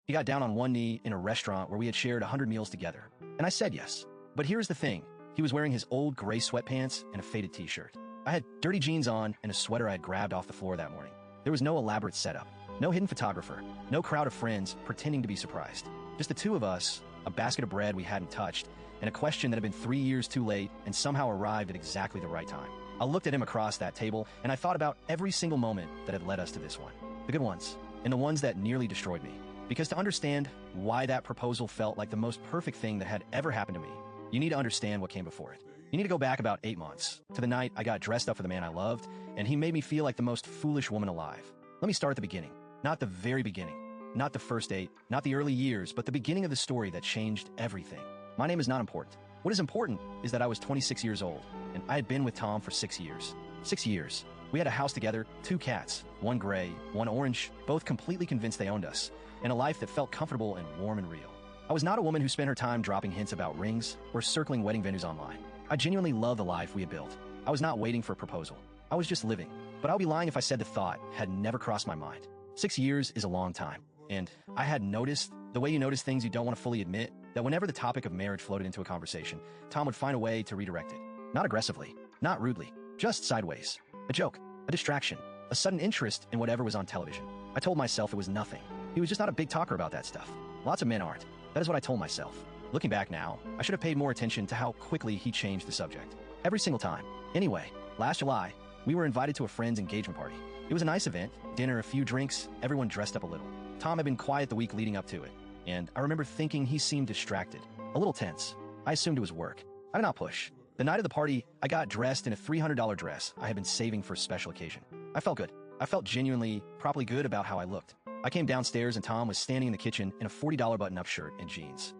He got down on one knee in a restaurant where we had shared 100 meals together, and I said yes. But here's the thing. He was wearing his old gray sweatpants and a faded t-shirt. I had dirty jeans on and a sweater I had grabbed off the floor that morning. There was no elaborate setup, no hidden photographer, no crowd of friends pretending to be surprised. Just the two of us, a basket of bread we hadn't touched, and a question that had been 3 years too late and somehow arrived at exactly the right time. I looked at him across that table, and I thought about every single moment that had led us to this one. The good ones, and the ones that nearly destroyed me. Because to understand why that proposal felt like the most perfect thing that had ever happened to me, you need to understand what came before it. You need to go back about 8 months, to the night I got dressed up for the man I loved, and he made me feel like the most foolish woman alive. Let me start at the beginning. Not the very beginning. Not the first date, not the early years, but the beginning of the story that changed everything. My name is not important. What is important is that I was 26 years old, and I had been with Tom for 6 years. 6 years. We had a house together, 2 cats, one gray, one orange, both completely convinced they owned us, and a life that felt comfortable and warm and real. I was not a woman who spent her time dropping hints about rings or circling wedding venues online. I genuinely loved the life we had built. I was not waiting for a proposal. I was just living. But I'll be lying if I said the thought had never crossed my mind. 6 years is a long time. And I had noticed, the way you notice things you don't want to fully admit, that whenever the topic of marriage floated into a conversation, Tom would find a way to redirect it. Not aggressively, not rudely, just sideways. A joke, a distraction, a sudden interest in whatever was on television. I told myself it was nothing. He was just not a big talker about that stuff. Lots of men aren't. That is what I told myself. Looking back now, I should have paid more attention to how quickly he changed the subject. Every single time. Anyway, last July, we were invited to a friend's engagement party. It was a nice event, dinner, a few drinks, everyone dressed up a little. Tom had been quiet the week leading up to it, and I remember thinking he seemed distracted, a little tense. I assumed it was work. I did not push. The night of the party, I got dressed in a $300 dress I had been saving for a special occasion. I felt good. I felt genuinely, probably good about how I looked. I came downstairs and Tom was standing in the kitchen in a $40 button-up shirt and jeans.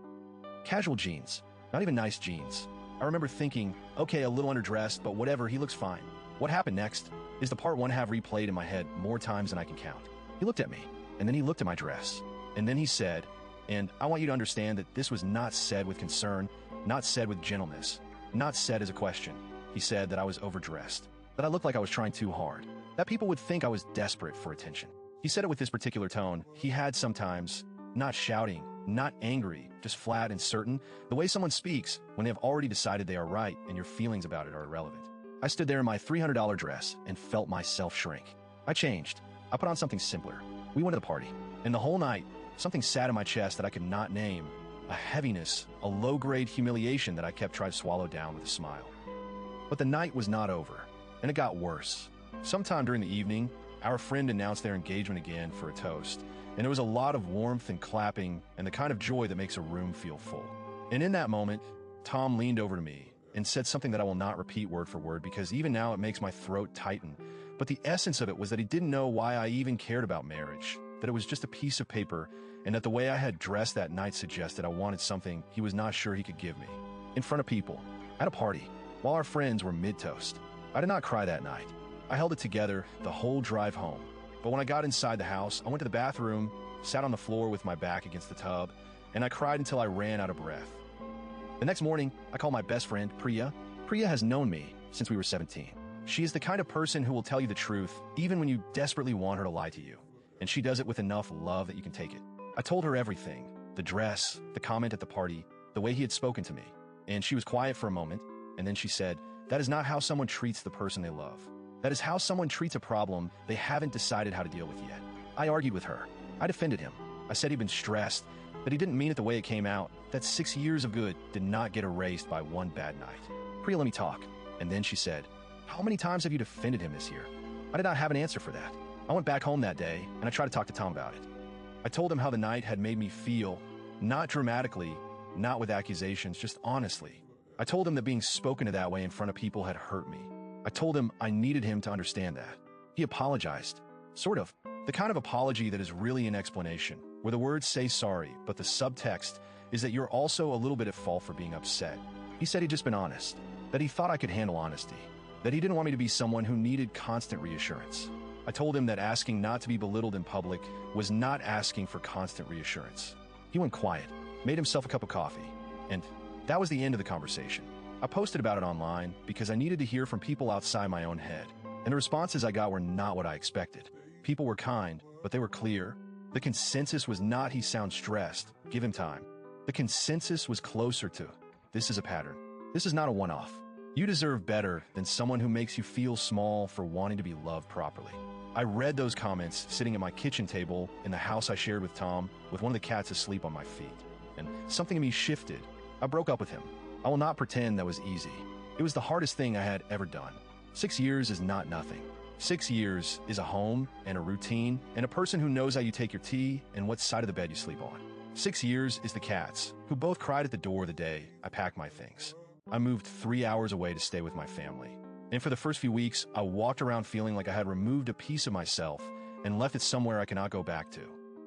Casual jeans, not even nice jeans. I remember thinking, okay, a little underdressed, but whatever, he looks fine. What happened next is the part one have replayed in my head more times than I can count. He looked at me, and then he looked at my dress, and then he said, and I want you to understand that this was not said with concern, not said with gentleness, not said as a question. He said that I was overdressed, that I looked like I was trying too hard, that people would think I was desperate for attention. He said it with this particular tone. He had sometimes, not shouting, not angry, just flat and certain, the way someone speaks when they have already decided they are right and your feelings about it are irrelevant. I stood there in my $300 dress and felt myself shrink. I changed. I put on something simpler. We went to the party, and the whole night, something sat in my chest that I could not name, a heaviness, a low-grade humiliation that I kept trying to swallow down with a smile. But the night was not over, and it got worse. Sometime during the evening, our friend announced their engagement again for a toast, and there was a lot of warmth and clapping and the kind of joy that makes a room feel full. And in that moment, Tom leaned over to me and said something that I will not repeat word for word because even now it makes my throat tighten. But the essence of it was that he didn't know why I even cared about marriage, that it was just a piece of paper, and that the way I had dressed that night suggested I wanted something he was not sure he could give me. In front of people, at a party, while our friends were mid-toast. I did not cry that night. I held it together the whole drive home. But when I got inside the house, I went to the bathroom, sat on the floor with my back against the tub, and I cried until I ran out of breath. The next morning, I called my best friend, Priya. Priya has known me since we were 17. She is the kind of person who will tell you the truth, even when you desperately want her to lie to you. And she does it with enough love that you can take it. I told her everything, the dress, the comment at the party, the way he had spoken to me. And she was quiet for a moment, and then she said, "That is not how someone treats the person they love. That is how someone treats a problem they haven't decided how to deal with yet." I argued with her. I defended him. I said he'd been stressed, that he didn't mean it the way it came out, that 6 years of good did not get erased by one bad night. Priya let me talk, and then she said, "How many times have you defended him this year?" I did not have an answer for that. I went back home that day, and I tried to talk to Tom about it. I told him how the night had made me feel, not dramatically, not with accusations, just honestly. I told him that being spoken to that way in front of people had hurt me. I told him I needed him to understand that. He apologized. Sort of. The kind of apology that is really an explanation, where the words say sorry, but the subtext is that you're also a little bit at fault for being upset. He said he'd just been honest, that he thought I could handle honesty, that he didn't want me to be someone who needed constant reassurance. I told him that asking not to be belittled in public was not asking for constant reassurance. He went quiet, made himself a cup of coffee, and that was the end of the conversation. I posted about it online because I needed to hear from people outside my own head, and the responses I got were not what I expected. People were kind, but they were clear. The consensus was not he sounds stressed, give him time. The consensus was closer to, this is a pattern. This is not a one-off. You deserve better than someone who makes you feel small for wanting to be loved properly. I read those comments sitting at my kitchen table in the house I shared with Tom, with one of the cats asleep on my feet. And something in me shifted. I broke up with him. I will not pretend that was easy. It was the hardest thing I had ever done. 6 years is not nothing. 6 years is a home and a routine and a person who knows how you take your tea and what side of the bed you sleep on. 6 years is the cats, who both cried at the door the day I packed my things. I moved 3 hours away to stay with my family. And for the first few weeks, I walked around feeling like I had removed a piece of myself and left it somewhere I cannot go back to.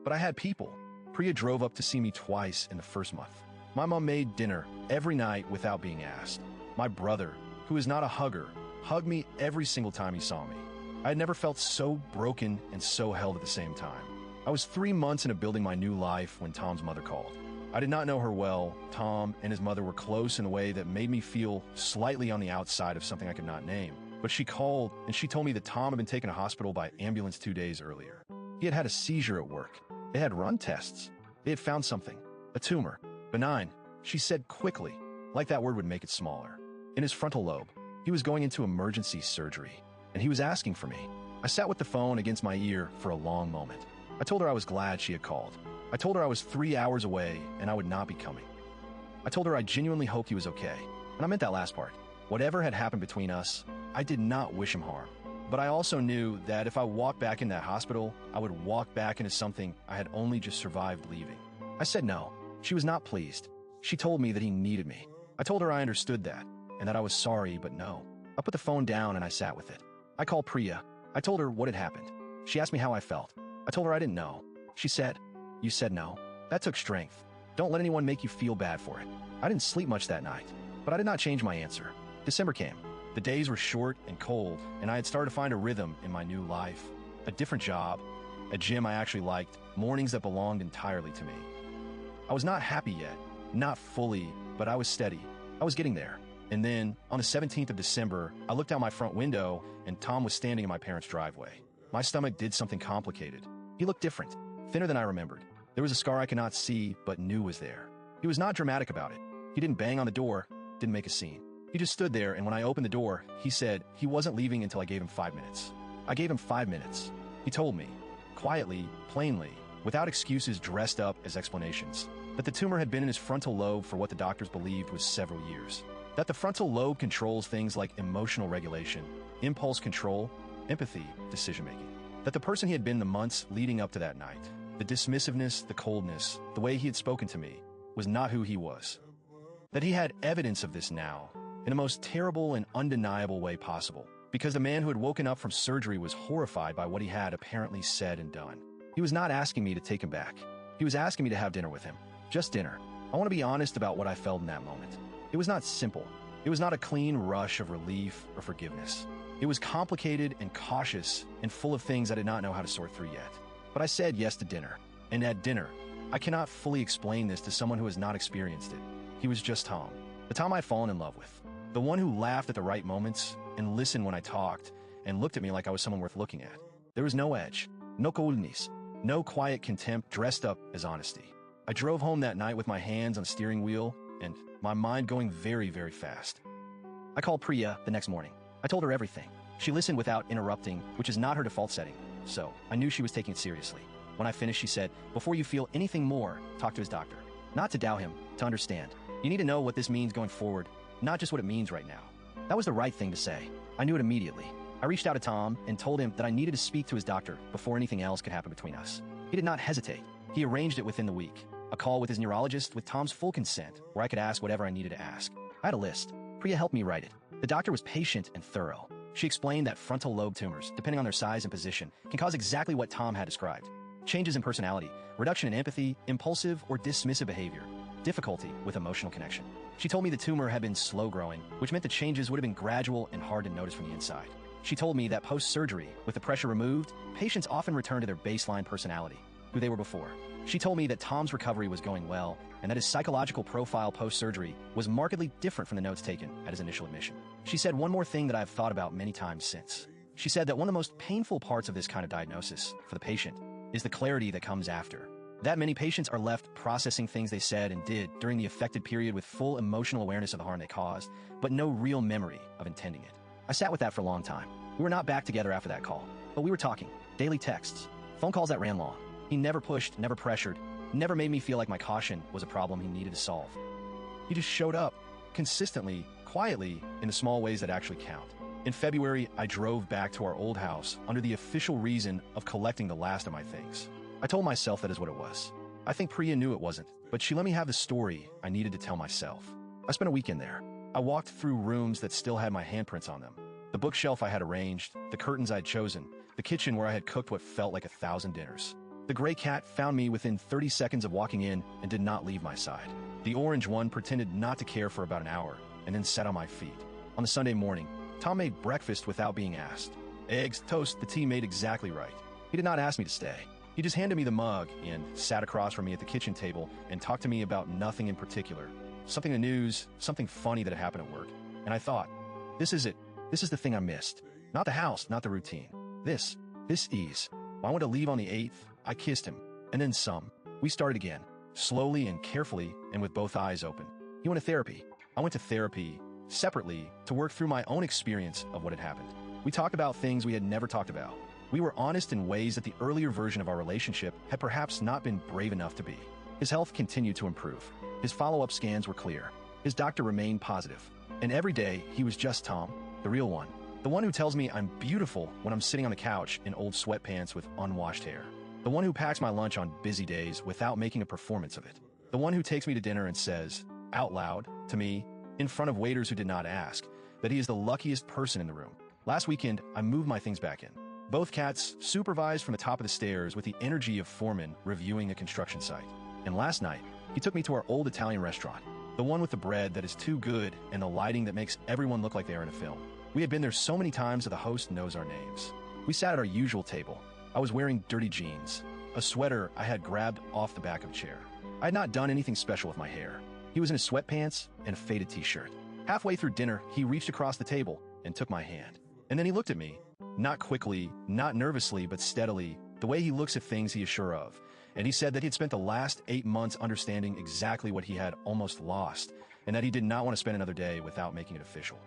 But I had people. Priya drove up to see me twice in the first month. My mom made dinner every night without being asked. My brother, who is not a hugger, hugged me every single time he saw me. I had never felt so broken and so held at the same time. I was 3 months into building my new life when Tom's mother called. I did not know her well. Tom and his mother were close in a way that made me feel slightly on the outside of something I could not name. But she called and she told me that Tom had been taken to hospital by ambulance 2 days earlier. He had had a seizure at work. They had run tests. They had found something, a tumor, benign, she said quickly, like that word would make it smaller, in his frontal lobe. He was going into emergency surgery, and he was asking for me. I sat with the phone against my ear for a long moment. I told her I was glad she had called. I told her I was 3 hours away and I would not be coming. I told her I genuinely hoped he was okay, and I meant that last part. Whatever had happened between us, I did not wish him harm. But I also knew that if I walked back in that hospital, I would walk back into something I had only just survived leaving. I said no. She was not pleased. She told me that he needed me. I told her I understood that, and that I was sorry, but no. I put the phone down and I sat with it. I called Priya. I told her what had happened. She asked me how I felt. I told her I didn't know. She said, "You said no." That took strength. Don't let anyone make you feel bad for it. I didn't sleep much that night, but I did not change my answer. December came. The days were short and cold, and I had started to find a rhythm in my new life. A different job, a gym I actually liked, mornings that belonged entirely to me. I was not happy yet, not fully, but I was steady. I was getting there. And then, on the 17th of December, I looked out my front window, and Tom was standing in my parents' driveway. My stomach did something complicated. He looked different, thinner than I remembered. There was a scar I could not see, but knew was there. He was not dramatic about it. He didn't bang on the door, didn't make a scene. He just stood there, and when I opened the door, he said he wasn't leaving until I gave him 5 minutes. I gave him 5 minutes. He told me, quietly, plainly, without excuses dressed up as explanations, that the tumor had been in his frontal lobe for what the doctors believed was several years. That the frontal lobe controls things like emotional regulation, impulse control, empathy, decision-making. That the person he had been the months leading up to that night, the dismissiveness, the coldness, the way he had spoken to me, was not who he was. That he had evidence of this now, in the most terrible and undeniable way possible, because the man who had woken up from surgery was horrified by what he had apparently said and done. He was not asking me to take him back. He was asking me to have dinner with him. Just dinner. I want to be honest about what I felt in that moment. It was not simple. It was not a clean rush of relief or forgiveness. It was complicated and cautious and full of things I did not know how to sort through yet. But I said yes to dinner. And at dinner, I cannot fully explain this to someone who has not experienced it. He was just Tom. The Tom I'd fallen in love with. The one who laughed at the right moments and listened when I talked and looked at me like I was someone worth looking at. There was no edge, no coldness, no quiet contempt dressed up as honesty. I drove home that night with my hands on the steering wheel and my mind going very, very fast. I called Priya the next morning. I told her everything. She listened without interrupting, which is not her default setting, so I knew she was taking it seriously. When I finished, she said, "Before you feel anything more, talk to his doctor." Not to doubt him, to understand. You need to know what this means going forward, not just what it means right now. That was the right thing to say. I knew it immediately. I reached out to Tom and told him that I needed to speak to his doctor before anything else could happen between us. He did not hesitate. He arranged it within the week. A call with his neurologist with Tom's full consent, where I could ask whatever I needed to ask. I had a list. Priya helped me write it. The doctor was patient and thorough. She explained that frontal lobe tumors, depending on their size and position, can cause exactly what Tom had described. Changes in personality, reduction in empathy, impulsive or dismissive behavior, difficulty with emotional connection. She told me the tumor had been slow growing, which meant the changes would have been gradual and hard to notice from the inside. She told me that post-surgery, with the pressure removed, patients often return to their baseline personality, who they were before. She told me that Tom's recovery was going well, and that his psychological profile post-surgery was markedly different from the notes taken at his initial admission. She said one more thing that I've thought about many times since. She said that one of the most painful parts of this kind of diagnosis, for the patient, is the clarity that comes after. That many patients are left processing things they said and did during the affected period with full emotional awareness of the harm they caused, but no real memory of intending it. I sat with that for a long time. We were not back together after that call, but we were talking. Daily texts, phone calls that ran long. He never pushed, never pressured, never made me feel like my caution was a problem he needed to solve. He just showed up, consistently, quietly, in the small ways that actually count. In February, I drove back to our old house under the official reason of collecting the last of my things. I told myself that is what it was. I think Priya knew it wasn't, but she let me have the story I needed to tell myself. I spent a weekend there. I walked through rooms that still had my handprints on them. The bookshelf I had arranged, the curtains I'd chosen, the kitchen where I had cooked what felt like 1,000 dinners. The gray cat found me within 30 seconds of walking in and did not leave my side. The orange one pretended not to care for about an hour and then sat on my feet. On the Sunday morning, Tom made breakfast without being asked. Eggs, toast, the tea made exactly right. He did not ask me to stay. He just handed me the mug and sat across from me at the kitchen table and talked to me about nothing in particular. Something in the news, something funny that had happened at work. And I thought, this is it. This is the thing I missed. Not the house, not the routine. This ease. When I went to leave on the 8th, I kissed him, and then some. We started again, slowly and carefully and with both eyes open. He went to therapy. I went to therapy separately to work through my own experience of what had happened. We talked about things we had never talked about. We were honest in ways that the earlier version of our relationship had perhaps not been brave enough to be. His health continued to improve. His follow-up scans were clear. His doctor remained positive. And every day, he was just Tom, the real one. The one who tells me I'm beautiful when I'm sitting on the couch in old sweatpants with unwashed hair. The one who packs my lunch on busy days without making a performance of it. The one who takes me to dinner and says, out loud, to me, in front of waiters who did not ask, that he is the luckiest person in the room. Last weekend, I moved my things back in. Both cats supervised from the top of the stairs with the energy of foremen reviewing a construction site. And last night, he took me to our old Italian restaurant, the one with the bread that is too good and the lighting that makes everyone look like they are in a film. We had been there so many times that the host knows our names. We sat at our usual table. I was wearing dirty jeans, a sweater I had grabbed off the back of a chair. I had not done anything special with my hair. He was in his sweatpants and a faded t-shirt. Halfway through dinner, he reached across the table and took my hand. And then he looked at me, not quickly, not nervously, but steadily, the way he looks at things he is sure of. And he said that he had spent the last 8 months understanding exactly what he had almost lost, and that he did not want to spend another day without making it official.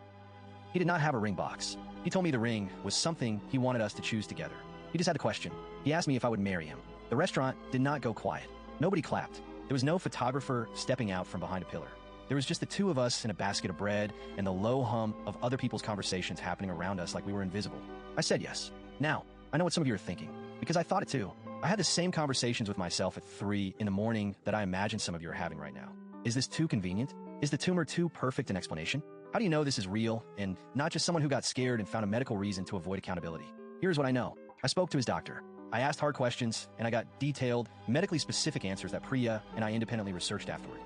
He did not have a ring box. He told me the ring was something he wanted us to choose together. He just had a question. He asked me if I would marry him. The restaurant did not go quiet. Nobody clapped. There was no photographer stepping out from behind a pillar. There was just the two of us in a basket of bread and the low hum of other people's conversations happening around us like we were invisible. I said yes. Now, I know what some of you are thinking, because I thought it too. I had the same conversations with myself at 3 in the morning that I imagine some of you are having right now. Is this too convenient? Is the tumor too perfect an explanation? How do you know this is real and not just someone who got scared and found a medical reason to avoid accountability? Here's what I know. I spoke to his doctor. I asked hard questions, and I got detailed, medically specific answers that Priya and I independently researched afterward.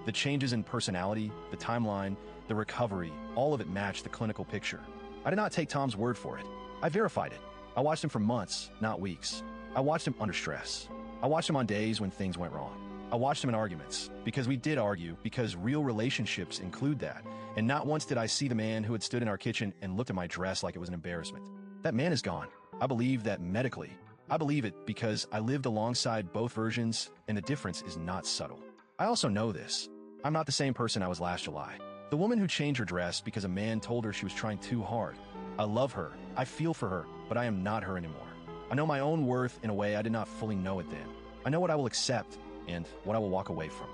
The changes in personality, the timeline, the recovery, all of it matched the clinical picture. I did not take Tom's word for it. I verified it. I watched him for months, not weeks. I watched him under stress. I watched him on days when things went wrong. I watched him in arguments, because we did argue, because real relationships include that. And not once did I see the man who had stood in our kitchen and looked at my dress like it was an embarrassment. That man is gone. I believe that medically. I believe it because I lived alongside both versions, and the difference is not subtle. I also know this. I'm not the same person I was last July. The woman who changed her dress because a man told her she was trying too hard. I love her. I feel for her, but I am not her anymore. I know my own worth in a way I did not fully know it then. I know what I will accept and what I will walk away from.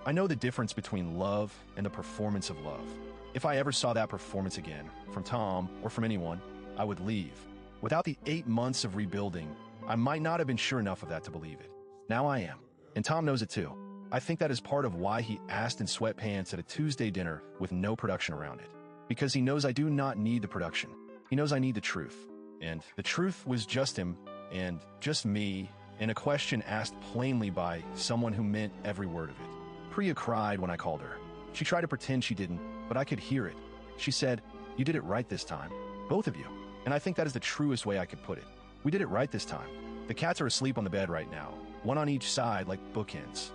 I know the difference between love and the performance of love. If I ever saw that performance again, from Tom or from anyone, I would leave. Without the 8 months of rebuilding, I might not have been sure enough of that to believe it. Now I am. And Tom knows it too. I think that is part of why he asked in sweatpants at a Tuesday dinner with no production around it. Because he knows I do not need the production. He knows I need the truth. And the truth was just him, and just me, and a question asked plainly by someone who meant every word of it. Priya cried when I called her. She tried to pretend she didn't, but I could hear it. She said, "You did it right this time. Both of you." And I think that is the truest way I could put it. We did it right this time. The cats are asleep on the bed right now, one on each side like bookends.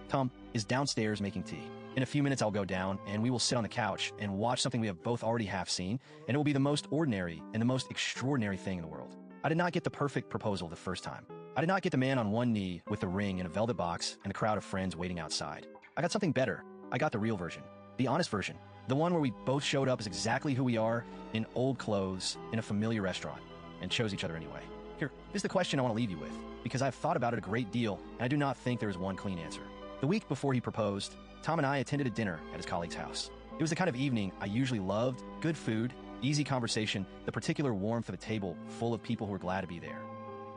Tom is downstairs making tea. In a few minutes, I'll go down, and we will sit on the couch and watch something we have both already half seen, and it will be the most ordinary and the most extraordinary thing in the world. I did not get the perfect proposal the first time. I did not get the man on one knee with a ring and a velvet box and a crowd of friends waiting outside. I got something better. I got the real version. The honest version. The one where we both showed up as exactly who we are, in old clothes, in a familiar restaurant, and chose each other anyway. Here is the question I want to leave you with, because I've thought about it a great deal, and I do not think there is one clean answer. The week before he proposed, Tom and I attended a dinner at his colleague's house. It was the kind of evening I usually loved: good food, easy conversation, the particular warmth of a table full of people who were glad to be there.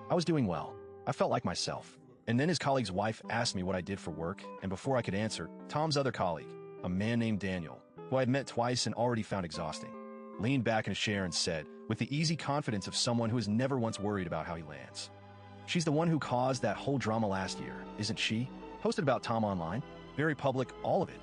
I was doing well. I felt like myself. And then his colleague's wife asked me what I did for work, and before I could answer, Tom's other colleague, a man named Daniel, who I had met twice and already found exhausting, leaned back in his chair and said, with the easy confidence of someone who has never once worried about how he lands, "She's the one who caused that whole drama last year, isn't she? Posted about Tom online. Very public, all of it."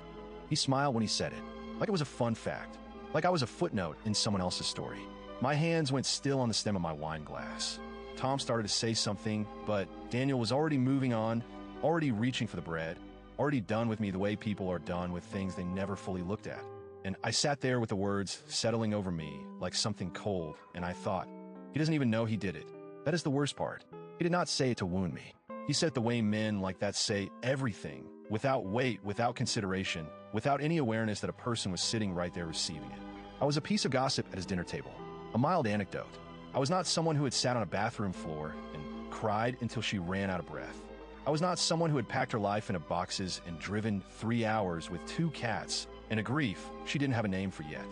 He smiled when he said it, like it was a fun fact, like I was a footnote in someone else's story. My hands went still on the stem of my wine glass. Tom started to say something, but Daniel was already moving on, already reaching for the bread, already done with me the way people are done with things they never fully looked at. And I sat there with the words settling over me like something cold, and I thought, he doesn't even know he did it. That is the worst part. He did not say it to wound me. He said it the way men like that say everything, without weight, without consideration, without any awareness that a person was sitting right there receiving it. I was a piece of gossip at his dinner table, a mild anecdote. I was not someone who had sat on a bathroom floor and cried until she ran out of breath. I was not someone who had packed her life into boxes and driven 3 hours with 2 cats and a grief she didn't have a name for yet.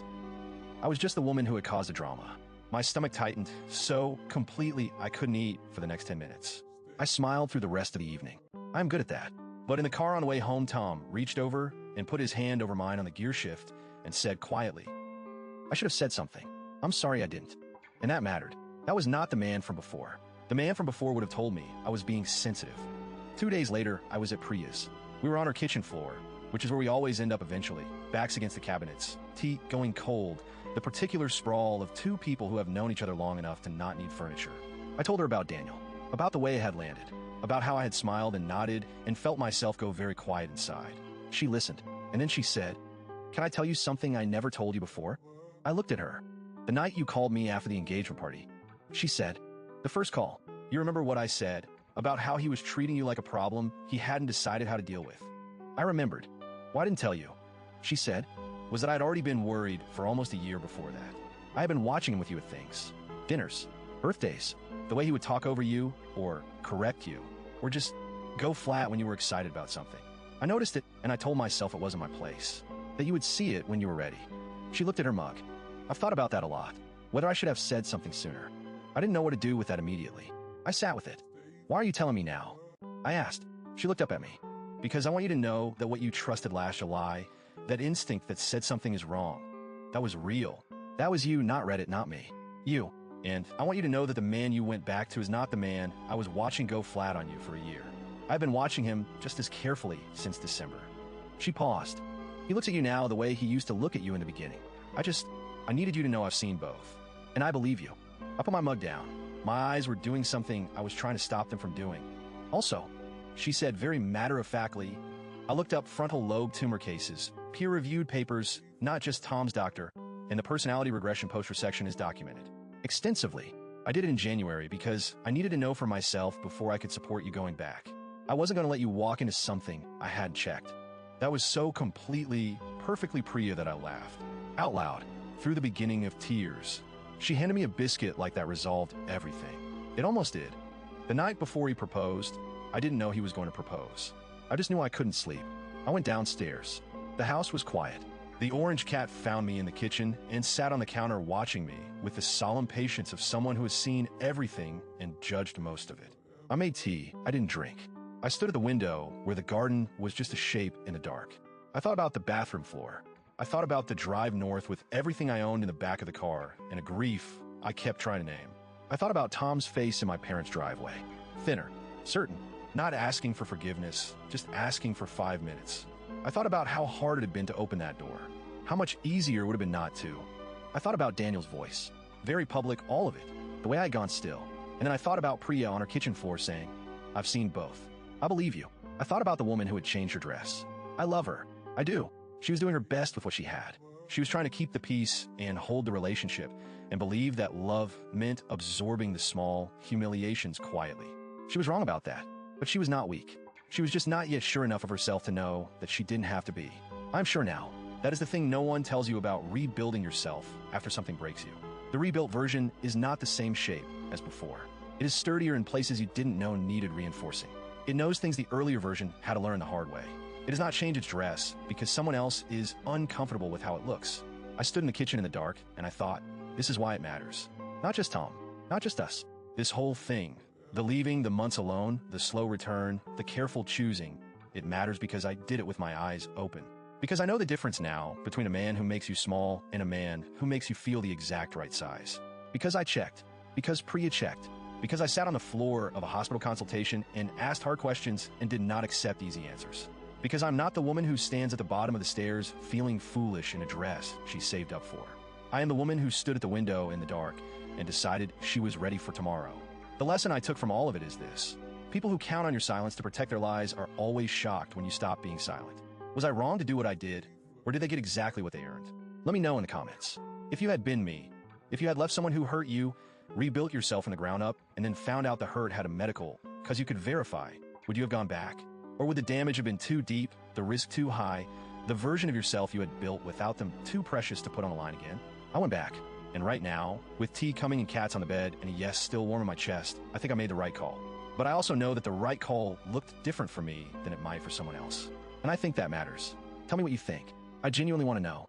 I was just the woman who had caused the drama. My stomach tightened so completely I couldn't eat for the next 10 minutes. I smiled through the rest of the evening. I'm good at that. But in the car on the way home, Tom reached over and put his hand over mine on the gear shift and said quietly, "I should have said something. I'm sorry I didn't." And that mattered. That was not the man from before. The man from before would have told me I was being sensitive. 2 days later, I was at Priya's. We were on her kitchen floor, which is where we always end up eventually, backs against the cabinets, tea going cold, the particular sprawl of 2 people who have known each other long enough to not need furniture. I told her about Daniel, about the way it had landed, about how I had smiled and nodded and felt myself go very quiet inside. She listened, and then she said, "Can I tell you something I never told you before?" I looked at her. "The night you called me after the engagement party," she said, "the first call, you remember what I said about how he was treating you like a problem he hadn't decided how to deal with?" I remembered. "Why I didn't tell you," she said, "was that I'd already been worried for almost a year before that. I had been watching him with you at things, dinners, birthdays, the way he would talk over you or correct you or just go flat when you were excited about something. I noticed it and I told myself it wasn't my place, that you would see it when you were ready." She looked at her mug. "I've thought about that a lot, whether I should have said something sooner. I didn't know what to do with that immediately. I sat with it. Why are you telling me now?" I asked. She looked up at me. "Because I want you to know that what you trusted last July, that instinct that said something is wrong, that was real. That was you, not Reddit, not me. You. And I want you to know that the man you went back to is not the man I was watching go flat on you for a year. I've been watching him just as carefully since December." She paused. "He looks at you now the way he used to look at you in the beginning. I needed you to know I've seen both. And I believe you." I put my mug down. My eyes were doing something I was trying to stop them from doing. "Also," she said very matter-of-factly, "I looked up frontal lobe tumor cases, peer-reviewed papers, not just Tom's doctor, and the personality regression post-resection is documented. Extensively. I did it in January because I needed to know for myself before I could support you going back. I wasn't going to let you walk into something I hadn't checked." That was so completely, perfectly Priya that I laughed. Out loud, through the beginning of tears. She handed me a biscuit like that resolved everything. It almost did. The night before he proposed, I didn't know he was going to propose. I just knew I couldn't sleep. I went downstairs. The house was quiet. The orange cat found me in the kitchen and sat on the counter watching me with the solemn patience of someone who has seen everything and judged most of it. I made tea. I didn't drink. I stood at the window where the garden was just a shape in the dark. I thought about the bathroom floor. I thought about the drive north with everything I owned in the back of the car and a grief I kept trying to name. I thought about Tom's face in my parents' driveway. Thinner, certain, not asking for forgiveness, just asking for 5 minutes. I thought about how hard it had been to open that door, how much easier it would have been not to. I thought about Daniel's voice, very public, all of it, the way I had gone still. And then I thought about Priya on her kitchen floor saying, "I've seen both. I believe you." I thought about the woman who had changed her dress. I love her. I do. She was doing her best with what she had. She was trying to keep the peace and hold the relationship and believe that love meant absorbing the small humiliations quietly. She was wrong about that, but she was not weak. She was just not yet sure enough of herself to know that she didn't have to be. I'm sure now. That is the thing no one tells you about rebuilding yourself after something breaks you. The rebuilt version is not the same shape as before. It is sturdier in places you didn't know needed reinforcing. It knows things the earlier version had to learn the hard way. It does not change its dress because someone else is uncomfortable with how it looks. I stood in the kitchen in the dark and I thought, this is why it matters. Not just Tom, not just us. This whole thing, the leaving, the months alone, the slow return, the careful choosing, it matters because I did it with my eyes open. Because I know the difference now between a man who makes you small and a man who makes you feel the exact right size. Because I checked. Because Priya checked. Because I sat on the floor of a hospital consultation and asked hard questions and did not accept easy answers. Because I'm not the woman who stands at the bottom of the stairs feeling foolish in a dress she saved up for. I am the woman who stood at the window in the dark and decided she was ready for tomorrow. The lesson I took from all of it is this. People who count on your silence to protect their lives are always shocked when you stop being silent. Was I wrong to do what I did, or did they get exactly what they earned? Let me know in the comments. If you had been me, if you had left someone who hurt you, rebuilt yourself from the ground up, and then found out the hurt had a medical, because you could verify, would you have gone back? Or would the damage have been too deep, the risk too high, the version of yourself you had built without them too precious to put on the line again? I went back, and right now, with tea coming and cats on the bed and a yes still warm in my chest, I think I made the right call. But I also know that the right call looked different for me than it might for someone else. And I think that matters. Tell me what you think. I genuinely want to know.